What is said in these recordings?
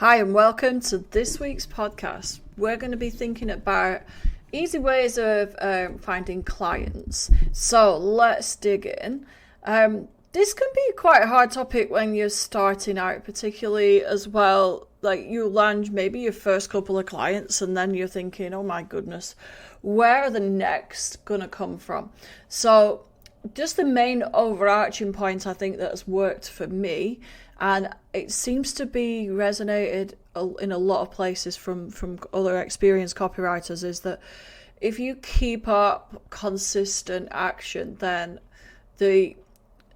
Hi and welcome to this week's podcast. We're going to be thinking about easy ways of finding clients. So let's dig in. This can be quite a hard topic when you're starting out, particularly as well. Like you land maybe your first couple of clients and then you're thinking, oh my goodness, where are the next going to come from? So just the main overarching point I think that has worked for me, and it seems to be resonated in a lot of places from other experienced copywriters, is that if you keep up consistent action, then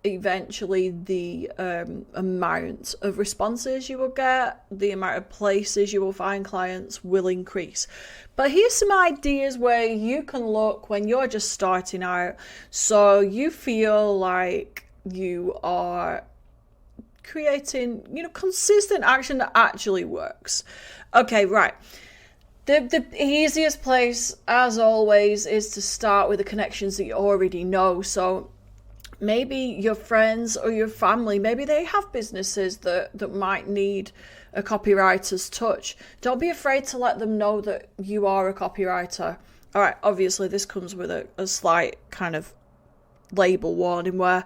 eventually the amount of responses you will get, the amount of places you will find clients will increase. But here's some ideas where you can look when you're just starting out, so you feel like you are creating, consistent action that actually works. Okay, right. The easiest place, as always, is to start with the connections that you already know. So maybe your friends or your family, maybe they have businesses that might need a copywriter's touch. Don't be afraid to let them know that you are a copywriter. All right, obviously this comes with a slight kind of label warning where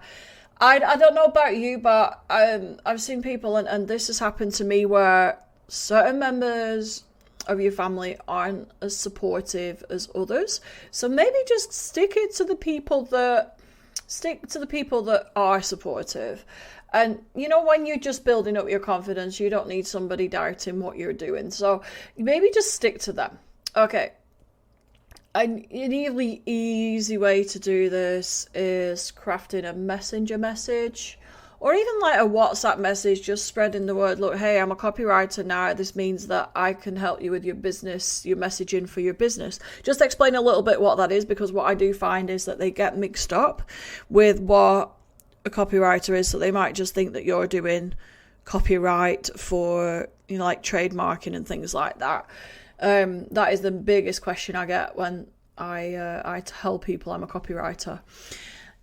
I don't know about you, but I've seen people, and this has happened to me, where certain members of your family aren't as supportive as others. So maybe just stick to the people that are supportive. And when you're just building up your confidence, you don't need somebody doubting what you're doing. So maybe just stick to them. Okay. An really easy way to do this is crafting a messenger message, or even like a WhatsApp message, just spreading the word. Look, hey, I'm a copywriter now. This means that I can help you with your business, your messaging for your business. Just explain a little bit what that is, because what I do find is that they get mixed up with what a copywriter is. So they might just think that you're doing copyright for, like trademarking and things like that. That is the biggest question I get when I tell people I'm a copywriter.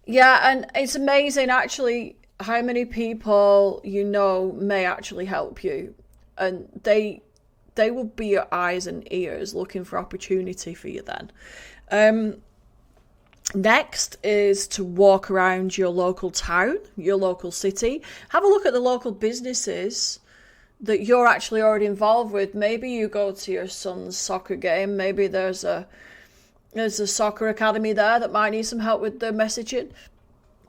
Yeah, and it's amazing actually how many people may actually help you, and they will be your eyes and ears looking for opportunity for you then. Next is to walk around your local town, your local city. Have a look at the local businesses that you're actually already involved with. Maybe you go to your son's soccer game. Maybe there's a soccer academy there that might need some help with their messaging.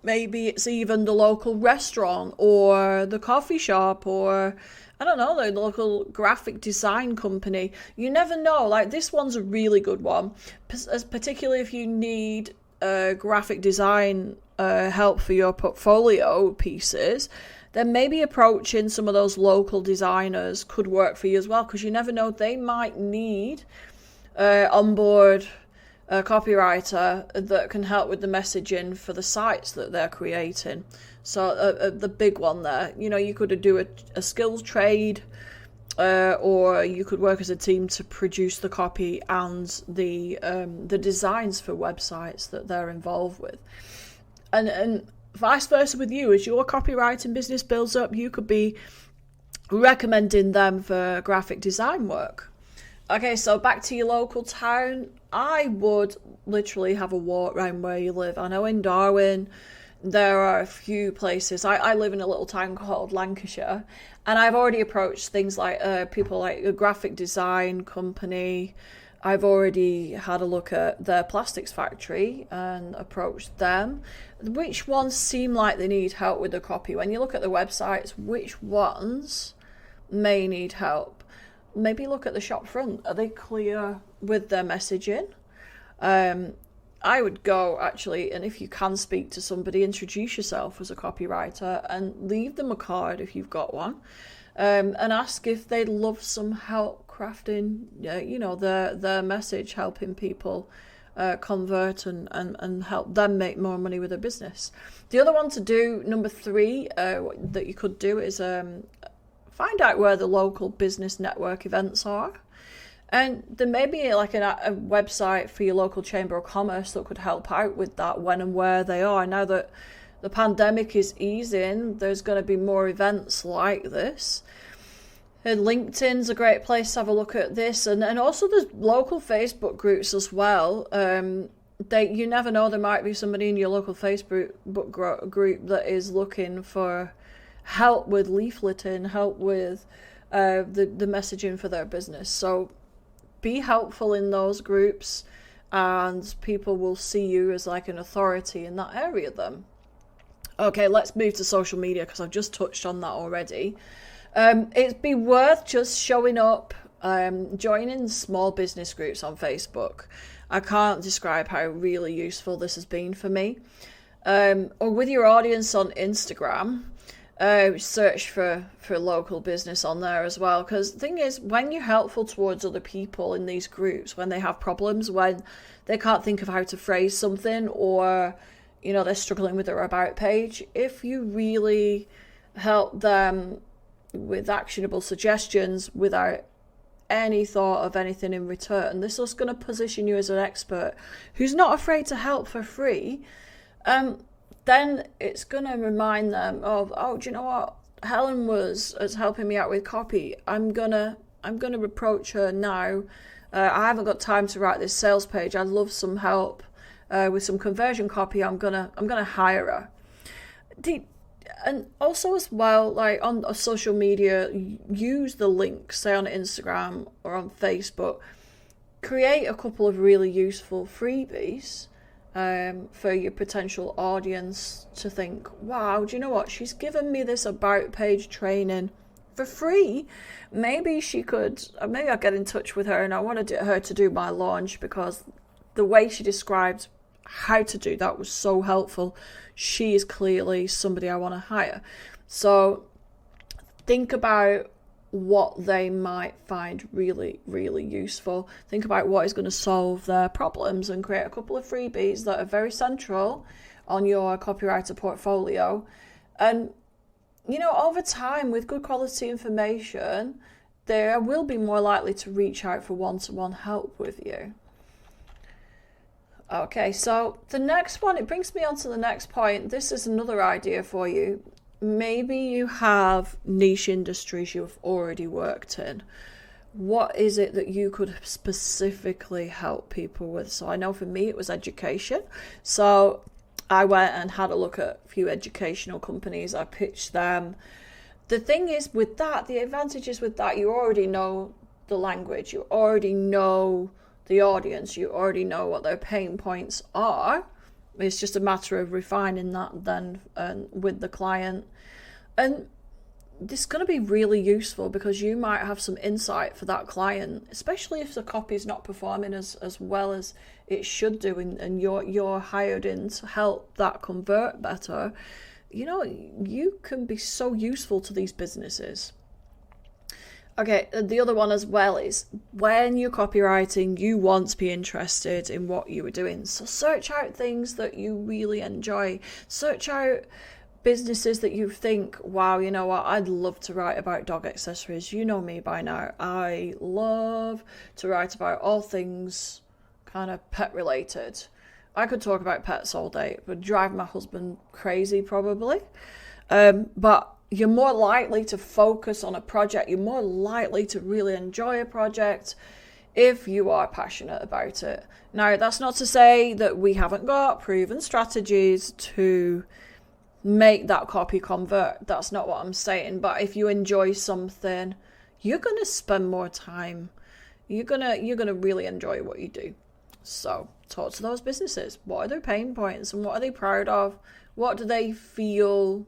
Maybe it's even the local restaurant or the coffee shop, or I don't know, the local graphic design company. You never know. Like this one's a really good one, particularly if you need graphic design help for your portfolio pieces. Then maybe approaching some of those local designers could work for you as well, because you never know, they might need onboard a copywriter that can help with the messaging for the sites that they're creating. So the big one there, you could do a skills trade, or you could work as a team to produce the copy and the designs for websites that they're involved with. And vice versa with you. As your copywriting business builds up, you could be recommending them for graphic design work. Okay, so back to your local town. I would literally have a walk around where you live. I know in Darwin there are a few places. I live in a little town called Lancashire, and I've already approached things like people like a graphic design company. I've already had a look at their plastics factory and approached them. Which ones seem like they need help with the copy? When you look at the websites, which ones may need help? Maybe look at the shop front. Are they clear with their messaging? I would go actually, and if you can speak to somebody, introduce yourself as a copywriter and leave them a card if you've got one, and ask if they'd love some help crafting, their message, helping people convert and help them make more money with their business. The other one to do, number 3, that you could do is find out where the local business network events are. And there may be like a website for your local chamber of commerce that could help out with that, when and where they are. Now that the pandemic is easing, there's going to be more events like this. And LinkedIn's a great place to have a look at this, and also there's local Facebook groups as well. You never know, there might be somebody in your local Facebook group that is looking for help with leafleting, help with the messaging for their business. So be helpful in those groups, and people will see you as like an authority in that area then. Okay, let's move to social media, because I've just touched on that already. It'd be worth just showing up, joining small business groups on Facebook. I can't describe how really useful this has been for me. Or with your audience on Instagram, search for local business on there as well. Because the thing is, when you're helpful towards other people in these groups, when they have problems, when they can't think of how to phrase something, or they're struggling with their about page, if you really help them with actionable suggestions without any thought of anything in return, this is going to position you as an expert who's not afraid to help for free. Then it's going to remind them of, do you know what? Helen was helping me out with copy. I'm gonna approach her now. I haven't got time to write this sales page. I'd love some help with some conversion copy. I'm gonna hire her. And also as well, like on social media, use the links, say on Instagram or on Facebook. Create a couple of really useful freebies for your potential audience to think, wow, do you know what? She's given me this about page training for free. Maybe I'll get in touch with her, and I wanted her to do my launch, because the way she described how to do that was so helpful. She is clearly somebody I want to hire. So think about what they might find really, really useful. Think about what is going to solve their problems, and create a couple of freebies that are very central on your copywriter portfolio. And, over time, with good quality information, they will be more likely to reach out for one-to-one help with you. Okay, so the next one, it brings me on to the next point. This is another idea for you. Maybe you have niche industries you've already worked in. What is it that you could specifically help people with? So I know for me it was education. So I went and had a look at a few educational companies. I pitched them. The thing is with that, the advantage is with that, you already know the language. You already know the audience, you already know what their pain points are. It's just a matter of refining that then with the client. And this is going to be really useful, because you might have some insight for that client, especially if the copy is not performing as well as it should do, and you're hired in to help that convert better. You can be so useful to these businesses. Okay, the other one as well is, when you're copywriting, you want to be interested in what you were doing. So search out things that you really enjoy. Search out businesses that you think, wow, you know what, I'd love to write about dog accessories. You know me by now. I love to write about all things kind of pet related. I could talk about pets all day. It would drive my husband crazy probably. But you're more likely to focus on a project. You're more likely to really enjoy a project if you are passionate about it. Now, that's not to say that we haven't got proven strategies to make that copy convert. That's not what I'm saying. But if you enjoy something, you're going to spend more time. You're gonna really enjoy what you do. So talk to those businesses. What are their pain points, and what are they proud of? What do they feel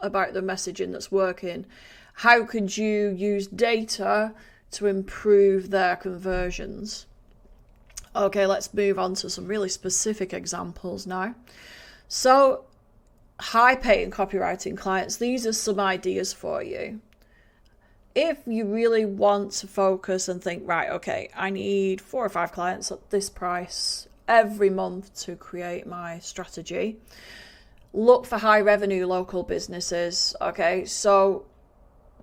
about the messaging that's working? How could you use data to improve their conversions? Okay, let's move on to some really specific examples now. So, high-paying copywriting clients, these are some ideas for you. If you really want to focus and think, right, okay, I need 4 or 5 clients at this price every month to create my strategy, look for high revenue local businesses. Okay, so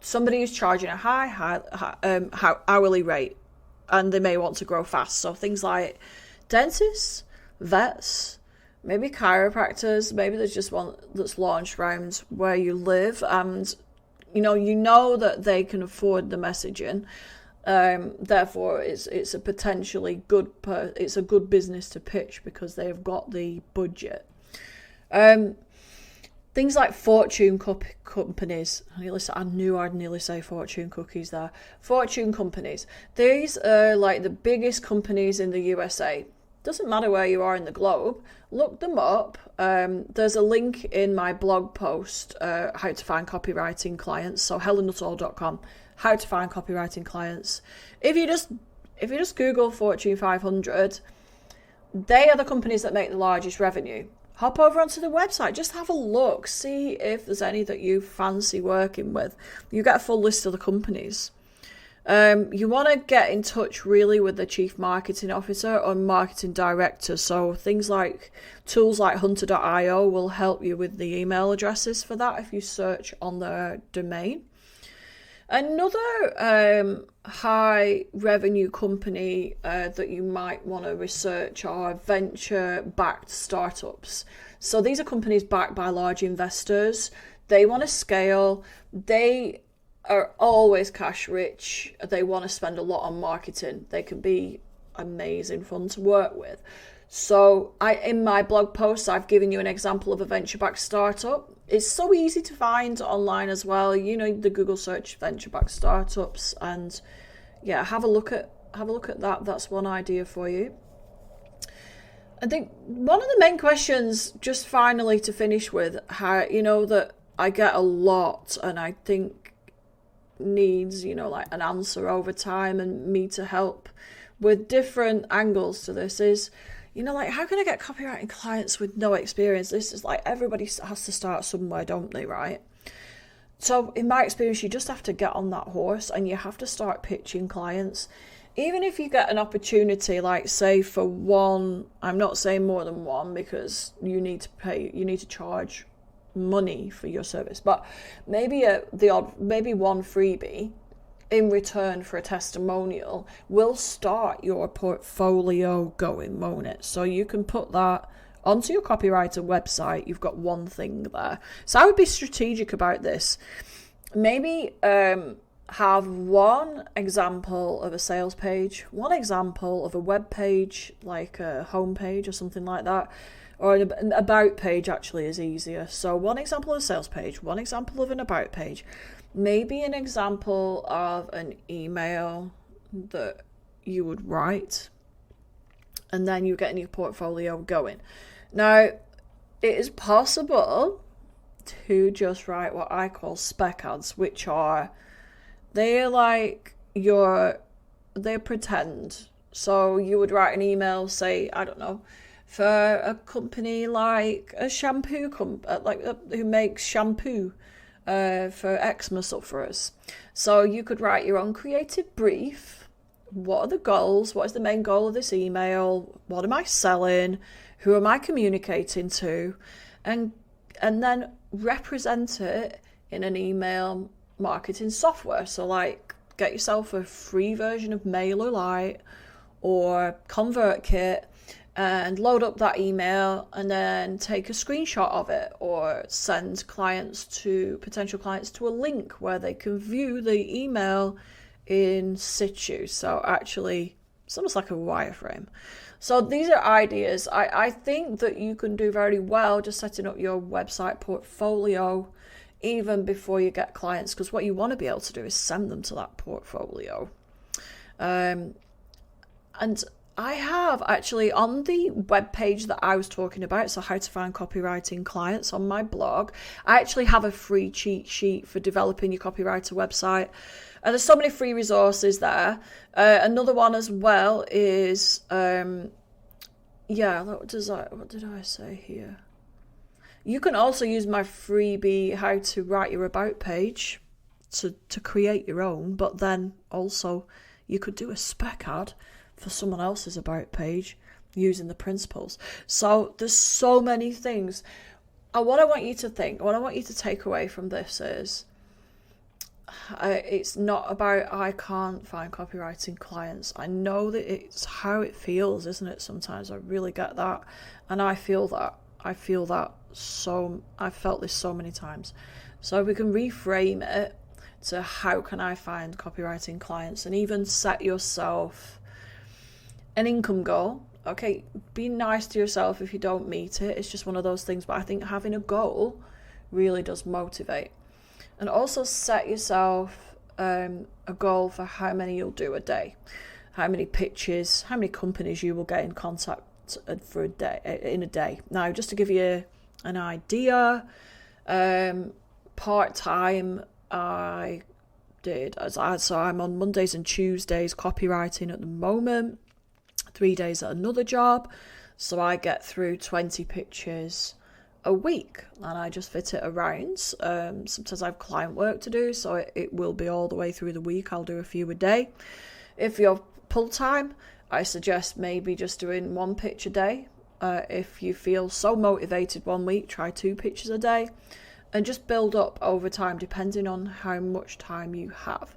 somebody who's charging a high hourly rate, and they may want to grow fast. So things like dentists, vets, maybe chiropractors. Maybe there's just one that's launched around where you live, and You know that they can afford the messaging. Therefore, it's a potentially it's a good business to pitch because they've got the budget. Things like fortune companies. I knew I'd nearly say fortune cookies there. Fortune companies. These are like the biggest companies in the USA. Doesn't matter where you are in the globe. Look them up. There's a link in my blog post, how to find copywriting clients. So helennuttall.com, how to find copywriting clients. If you just Google Fortune 500, they are the companies that make the largest revenue. Hop over onto the website, just have a look, see if there's any that you fancy working with. You get a full list of the companies. You want to get in touch really with the chief marketing officer or marketing director. So tools like hunter.io will help you with the email addresses for that if you search on their domain. Another high revenue company that you might want to research are venture-backed startups. So these are companies backed by large investors. They want to scale. They are always cash rich. They want to spend a lot on marketing. They can be amazing fun to work with. So in my blog post, I've given you an example of a venture-backed startup. It's so easy to find online as well. The Google search venture-backed startups, and yeah, have a look at that. That's one idea for you. I think one of the main questions, just finally to finish with, how that I get a lot, and I think needs like an answer over time, and me to help with different angles to this is, how can I get copywriting clients with no experience? This is like, everybody has to start somewhere, don't they, right? So in my experience, you just have to get on that horse and you have to start pitching clients. Even if you get an opportunity, like say for one, I'm not saying more than one because you need to charge money for your service, but maybe one freebie in return for a testimonial will start your portfolio going, won't it? So you can put that onto your copywriter website. You've got one thing there. So I would be strategic about this. Maybe have one example of a sales page, one example of a web page, like a home page or something like that, or an about page actually is easier. So one example of a sales page, one example of an about page, maybe an example of an email that you would write, and then you get your portfolio going. Now, it is possible to just write what I call spec ads, which are, they're pretend. So you would write an email, say, I don't know, for a company like a shampoo who makes shampoo for eczema sufferers. So you could write your own creative brief. What are the goals? What is the main goal of this email? What am I selling? Who am I communicating to? And then represent it in an email marketing software. So like, get yourself a free version of MailerLite or ConvertKit and load up that email and then take a screenshot of it, or send potential clients to a link where they can view the email in situ. So actually, it's almost like a wireframe. So these are ideas. I think that you can do very well just setting up your website portfolio even before you get clients, because what you want to be able to do is send them to that portfolio. And I have actually, on the web page that I was talking about, so how to find copywriting clients on my blog, I actually have a free cheat sheet for developing your copywriter website. And there's so many free resources there. Another one as well is, what did I say here? You can also use my freebie, how to write your about page, to create your own, but then also you could do a spec ad for someone else's about page using the principles. So there's so many things. And what I want you to think, what I want you to take away from this is, it's not about I can't find copywriting clients. I know that it's how it feels, isn't it? Sometimes I really get that, and I feel that. I've felt this so many times. So we can reframe it to how can I find copywriting clients, and even set yourself an income goal. Okay, be nice to yourself if you don't meet it. It's just one of those things, but I think having a goal really does motivate. And also set yourself a goal for how many you'll do a day, how many pitches, how many companies you will get in contact for a day, in a day. Now, just to give you an idea, part-time I did, so I'm on Mondays and Tuesdays copywriting at the moment, 3 days at another job, so I get through 20 pitches a week, and I just fit it around. Sometimes I have client work to do, so it will be all the way through the week. I'll do a few a day. If you're full-time, I suggest maybe just doing 1 pitch a day. If you feel so motivated one week, try 2 pitches a day, and just build up over time depending on how much time you have.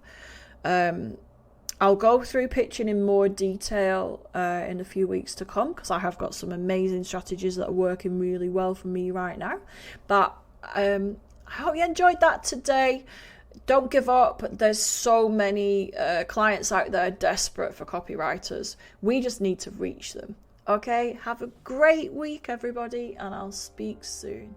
I'll go through pitching in more detail in a few weeks to come, because I have got some amazing strategies that are working really well for me right now. But I hope you enjoyed that today. Don't give up. There's so many clients out there desperate for copywriters. We just need to reach them. Okay, have a great week, everybody, and I'll speak soon.